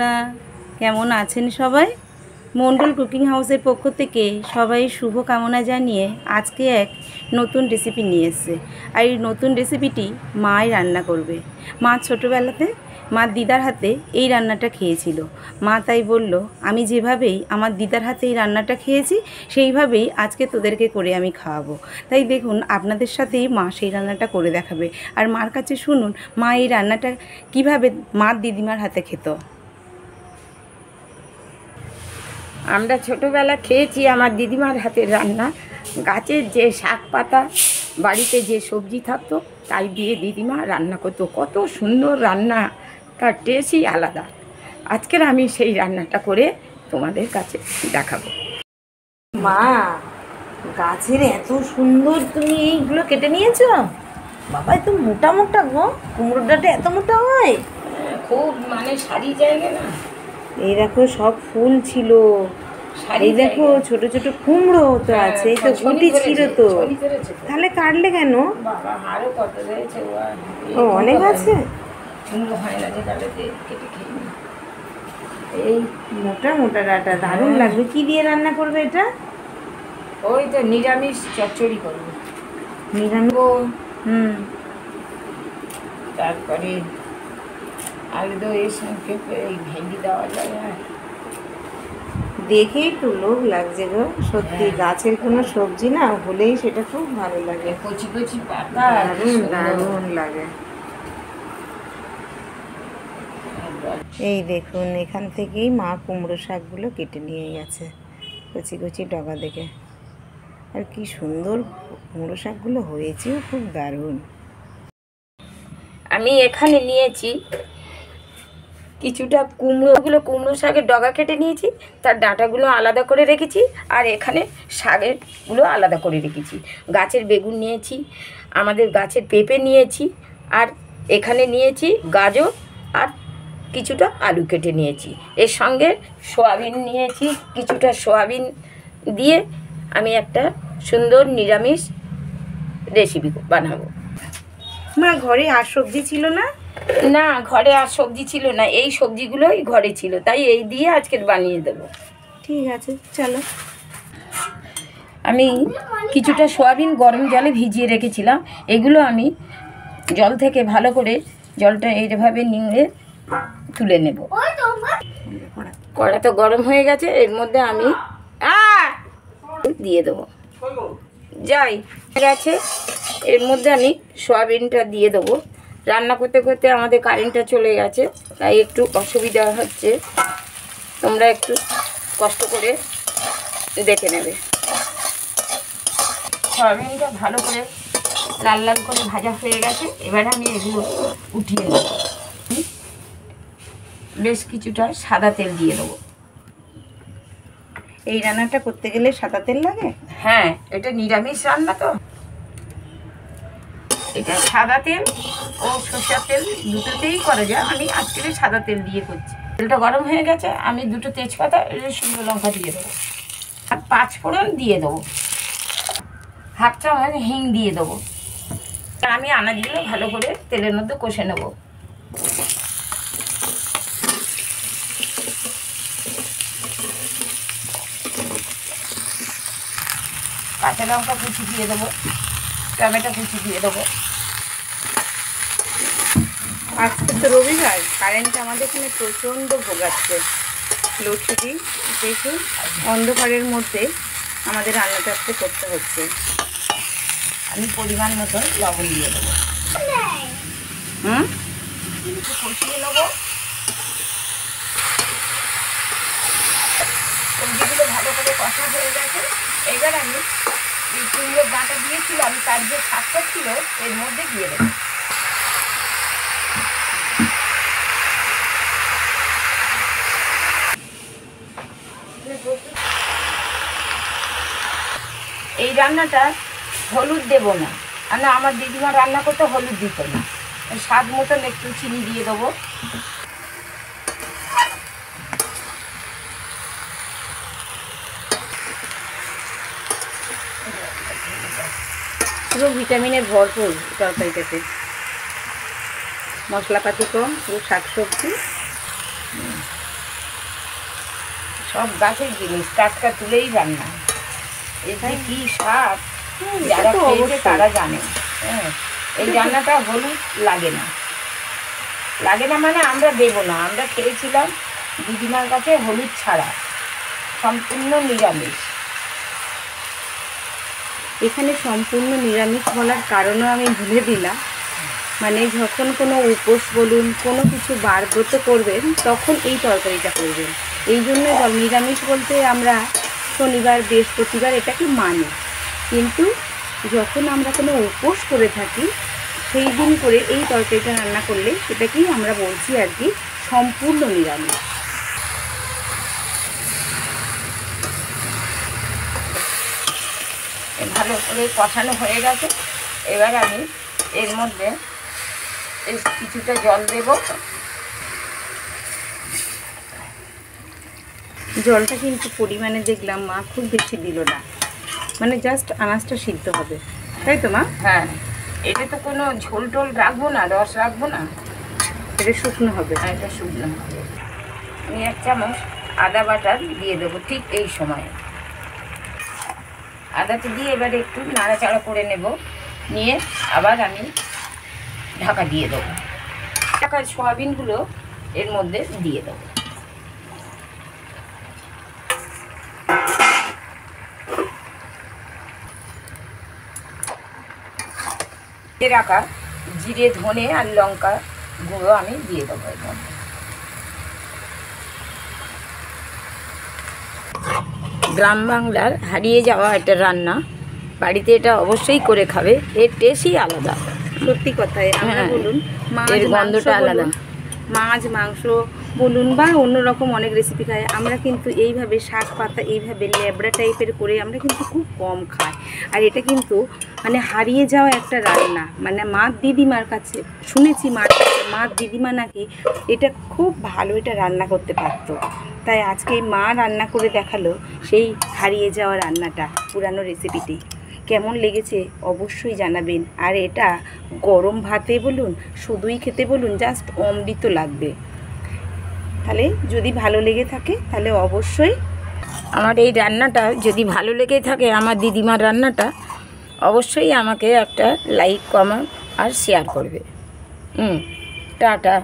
বন্ধুরা, কেমন আছেন সবাই? মণ্ডল কুকিং হাউসের পক্ষ থেকে সবাই শুভ কামনা জানিয়ে আজকে এক নতুন রেসিপি নিয়ে এসেছে। আর এই নতুন রেসিপিটি মাই রান্না করবে। মা ছোটোবেলাতে মা দিদার হাতে এই রান্নাটা খেয়েছিল। মা তাই বলল, আমি যেভাবেই আমার দিদার হাতে এই রান্নাটা খেয়েছি সেইভাবেই আজকে তোদেরকে করে আমি খাওয়াবো। তাই দেখুন, আপনাদের সাথেই মা সেই রান্নাটা করে দেখাবে। আর মার কাছে শুনুন মা এই রান্নাটা কিভাবে মার দিদিমার হাতে খেত। আমরা ছোটোবেলা খেয়েছি আমার দিদিমার হাতের রান্না। গাছের যে শাক পাতা, বাড়িতে যে সবজি থাকতো তাই দিয়ে দিদিমা রান্না করতো। কত সুন্দর রান্না, তার টেস্টই আলাদা। আজকের আমি সেই রান্নাটা করে তোমাদের কাছে দেখাবো। মা, গাছের এত সুন্দর তুমি এইগুলো কেটে নিয়েছো? বাবা, এত মোটা মোটা গো, কুমড়োর ডাঁটা এত মোটা হয়? খুব সারি জায়গা না। এই দেখো সব ফুল ছিল, এই দেখো ছোট ছোট কুমড়ো তো আছে, এই তো গুটি ছিল তো, তাহলে কাটলে কেন? আরো কত রয়েছে, ও অনেক আছে। কুমড়ো হয় না যে ডালেতে কেটে খেয়ে নি। এই মোটা মোটা ডাঁটা দারুণ লাগবে। কি দিয়ে রান্না করবে এটা? ওই তো নিরামিষ চচ্চড়ি করবো। নিরামিষ? তারপরে আলু দইয়ের সঙ্গে এই ভেন্ডি দেওয়া যায়। দেখেই তো লোভ লাগছে গো, সত্যি। গাছের কোনো সবজি না হলেই সেটা খুব ভালো লাগে। কচি কচি পাতা দারুণ দারুণ লাগে। এই দেখুন, এখান থেকেই মা কুমড়ো শাকগুলো কেটে নিয়ে গেছে, কচি কচি ডগা দেখে। আর কি সুন্দর কুমড়ো শাকগুলো হয়েছেও, খুব দারুণ। আমি এখানে নিয়েছি কিছুটা কুমড়ো শাকের ডগা কেটে নিয়েছি, তার ডাঁটাগুলো আলাদা করে রেখেছি, আর এখানে শাকেরগুলো আলাদা করে রেখেছি। গাছের বেগুন নিয়েছি, আমাদের গাছের পেঁপে নিয়েছি, আর এখানে নিয়েছি গাজর আর কিছুটা আলু কেটে নিয়েছি। এর সঙ্গে সয়াবিন নিয়েছি, কিছুটা সয়াবিন দিয়ে আমি একটা সুন্দর নিরামিষ রেসিপি বানাবো। মা, ঘরে আর সবজি ছিল না? না, ঘরে আর সবজি ছিল না, এই সবজিগুলোই ঘরে ছিল, তাই এই দিয়ে আজকে বানিয়ে দেবো। ঠিক আছে, চলো। আমি কিছুটা সয়াবিন গরম জলে ভিজিয়ে রেখেছিলাম। এগুলো আমি জল থেকে ভালো করে জলটা এইভাবে নিয়ে তুলে নেব। কড়া তো গরম হয়ে গেছে, এর মধ্যে আমি দিয়ে দেবো। যাই গেছে, এর মধ্যে আমি সয়াবিনটা দিয়ে দেবো। রান্না করতে করতে আমাদের কারেন্টটা চলে গেছে, তাই একটু অসুবিধা হচ্ছে, তোমরা একটু কষ্ট করে দেখে নেবে। সয়াবিনটা ভালো করে লাল লাল করে ভাজা হয়ে গেছে, এবারে আমি এগুলো উঠিয়ে নেব। বেশ কিছুটা সাদা তেল দিয়ে দেবো। এই রান্নাটা করতে গেলে সাদা তেল লাগে? হ্যাঁ, এটা নিরামিষ রান্না তো, এটা সাদা তেল ও সরষের তেল দুটোতেই করা যায়। আমি আজকে সাদা তেল দিয়ে করছি। তেলটা গরম হয়ে গেছে, আমি দুটো তেজপাতা, শুকনো লঙ্কা দিয়ে দেবো, আর 5 ফোড়ন দিয়ে দেবো, হাফ চামচ হিং দিয়ে দেবো। আমি আনাজগুলো ভালো করে তেলের মধ্যে কষে নেব। কাঁচা লঙ্কা কুচি দিয়ে দেবো, টমেটো কুচি দিয়ে দেবো। আজকে তো রবিবার, কারেন্ট আমাদের এখানে প্রচণ্ড ভোগাচ্ছে, লোডশেডিং। দেখুন, অন্ধকারের মধ্যে আমাদের রান্নাটা আজকে করতে হচ্ছে। আমি পরিমাণ মতন লবণ দিয়ে দেবো। একটু কষিয়ে নেবো। সবজিগুলো ভালো করে কষা হয়ে গেছে, এবার আমি এই কুমড়োর ডাঁটা দিয়েছিলাম, তার যে শাকটা ছিল এর মধ্যে দিয়ে দেবো। এই রান্নাটা হলুদ দেব না, আমার দিদিমা রান্না করতে হলুদ দিত না। স্বাদ মতন একটু চিনি দিয়ে দেবো। পুরো ভিটামিনের ভরপুর তরকারিটাতে, মশলাপাতি কম, পুরো শাকসবজি। সব গাছের জিনিস টাটকা তুলেই রান্না। এই যে কি স্বাদ, যারা খেয়েছে তারা জানে। হ্যাঁ, এই রান্নাটা হলুদ লাগে না, লাগে না মানে আমরা দেবো না। আমরা খেয়েছিলাম দিদিমার কাছে হলুদ ছাড়া, সম্পূর্ণ নিরামিষ। এখানে সম্পূর্ণ নিরামিষ বলার কারণও আমি ভুলে দিলাম, মানে যখন কোনো উপোস বলুন, কোনো কিছু বার ব্রত করবেন, তখন এই তরকারিটা করবেন। এই জন্যই নিরামিষ বলতে আমরা শনিবার বৃহস্পতিবার এটাকে মানি, কিন্তু যখন আমরা কোনো উপোস করে থাকি সেই দিন করে এই তরকারিটা রান্না করলে সেটাকেই আমরা বলছি আর কি সম্পূর্ণ নিরামিষ। ভালো করে কষানো হয়ে গেছে। এবার আমি এর মধ্যে কিছুটা জল দেব। জলটা কিন্তু পরিমাণে দেখলাম মা খুব বেশি দিল না, মানে জাস্ট আনাজটা সিদ্ধ হবে, তাই তো মা? হ্যাঁ, এটা তো কোনো ঝোল টোল রাখবো না, রস রাখবো না, এটা শুকনো হবে। হ্যাঁ, এটা শুকনো হবে। আমি 1 চামচ আদা বাটা দিয়ে দেবো ঠিক এই সময়ে। আদাটা দিয়ে এবারে একটু নাড়াচাড়া করে নেব, নিয়ে আবার আমি ঢাকা দিয়ে দেবো। ঢাকা সয়াবিনগুলো এর মধ্যে দিয়ে দেবো। রাখা জিরে, ধনে আর লঙ্কা গুঁড়ো আমি দিয়ে দেবো এর মধ্যে। গ্রাম বাংলার হারিয়ে যাওয়া একটা রান্না, বাড়িতে এটা অবশ্যই করে খাবে, এর টেস্টই আলাদা। সত্যি কথাই, আমরা বলুন এর গন্ধটা আলাদা। মাছ মাংস বলুন বা অন্যরকম অনেক রেসিপি খাই, আমরা কিন্তু এইভাবে শাক পাতা এইভাবে লেবড়া টাইপের করে আমরা কিন্তু খুব কম খাই। আর এটা কিন্তু মানে হারিয়ে যাওয়া একটা রান্না, মানে মা দিদিমার কাছে শুনেছি, মা দিদিমা নাকি এটা খুব ভালো এটা রান্না করতে পারতো। তাই আজকে মা রান্না করে দেখালো সেই হারিয়ে যাওয়া রান্নাটা, পুরানো রেসিপিটি। কেমন লেগেছে অবশ্যই জানাবেন। আর এটা গরম ভাতে বলুন, শুধুই খেতে বলুন, জাস্ট অমৃত লাগবে। তাহলে যদি ভালো লেগে থাকে তাহলে অবশ্যই আমার এই রান্নাটা যদি ভালো লেগে থাকে, আমার দিদিমার রান্নাটা, অবশ্যই আমাকে একটা লাইক, কমেন্ট আর শেয়ার করবে। টাটা।